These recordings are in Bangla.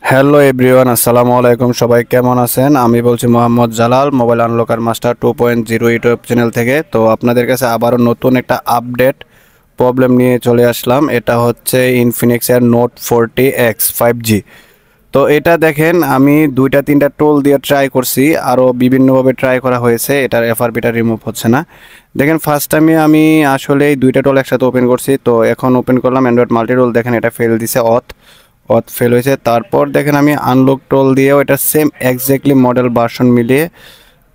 হ্যালো এভরিওয়ান, আসসালামু আলাইকুম। সবাই কেমন আছেন? আমি বলছি Mohammad Jalal, mobile unlocker master 2.0 YouTube channel থেকে। তো আপনাদের কাছে আবারও নতুন একটা আপডেট প্রবলেম নিয়ে চলে আসলাম। এটা হচ্ছে ইনফিনিক্সের নোট 40X 5G। তো এটা দেখেন, আমি দুইটা তিনটা টোল দিয়ে ট্রাই করছি, আরও বিভিন্নভাবে ট্রাই করা হয়েছে, এটার এফআরবিটা রিমুভ হচ্ছে না। দেখেন, ফার্স্ট টাইমে আমি আসলে দুইটা টোল একসাথে ওপেন করছি। তো এখন ওপেন করলাম অ্যান্ড্রয়েড মাল্টি টোল, দেখেন এটা ফেল দিছে, অথ ফেল হয়েছে। তারপর দেখেন আমি আনলক টোল দিয়েও এটা সেম এক্স্যাক্টলি মডেল ভার্সন মিলিয়ে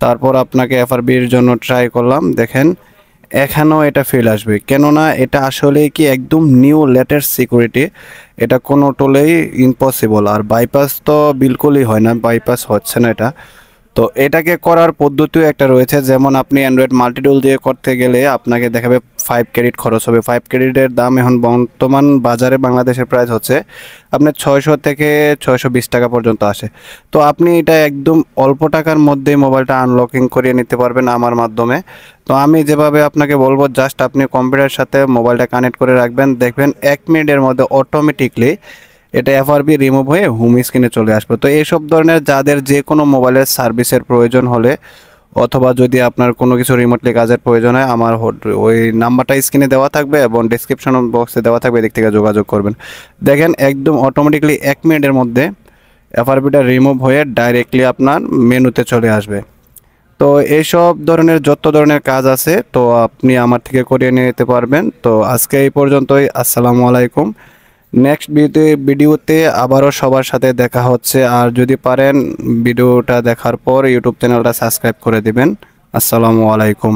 তারপর আপনাকে এফআরবির জন্য ট্রাই করলাম। দেখেন এখানেও এটা ফেল আসবে, কেননা এটা আসলে কি একদম নিউ লেটেস্ট সিকিউরিটি, এটা কোনো টোলেই ইম্পসিবল। আর বাইপাস তো বিলকুলই হয় না, বাইপাস হচ্ছে না এটা। তো এটাকে করার পদ্ধতিও একটা রয়েছে, যেমন আপনি অ্যান্ড্রয়েড মাল্টিটুল দিয়ে করতে গেলে আপনাকে দেখাবে 5 ক্রেডিট খরচ হবে। 5 ক্রেডিটের দাম এখন বর্তমান বাজারে বাংলাদেশের প্রাইস হচ্ছে আপনার 600 থেকে 620 টাকা পর্যন্ত আসে। তো আপনি এটা একদম অল্প টাকার মধ্যে মোবাইলটা আনলকিং করিয়ে নিতে পারবেন আমার মাধ্যমে। তো আমি যেভাবে আপনাকে বলবো, জাস্ট আপনি কম্পিউটারের সাথে মোবাইলটা কানেক্ট করে রাখবেন, দেখবেন 1 মিনিটের মধ্যে অটোমেটিকলি এটা এফআরবি রিমুভ হয়ে হোম স্ক্রিনে চলে আসবে। তো এইসব ধরনের যাদের যে কোনো মোবাইলের সার্ভিসের প্রয়োজন হলে, অথবা যদি আপনার কোনো কিছু রিমোটলি কাজের প্রয়োজন হয়, আমার ওই নাম্বারটা স্ক্রিনে দেওয়া থাকবে এবং ডিসক্রিপশন বক্সে দেওয়া থাকবে, এদিক থেকে যোগাযোগ করবেন। দেখেন একদম অটোমেটিকলি 1 মিনিটের মধ্যে এফআরবিটা রিমুভ হয়ে ডাইরেক্টলি আপনার মেনুতে চলে আসবে। তো এইসব ধরনের যত ধরনের কাজ আছে, তো আপনি আমার থেকে করিয়ে নিতে পারবেন। তো আজকে এই পর্যন্তই। আসসালামু আলাইকুম। নেক্সট ভিডিওতে আবারও সবার সাথে দেখা হচ্ছে। আর যদি পারেন ভিডিওটা দেখার পর ইউটিউব চ্যানেলটা সাবস্ক্রাইব করে দিবেন। আসসালামু আলাইকুম।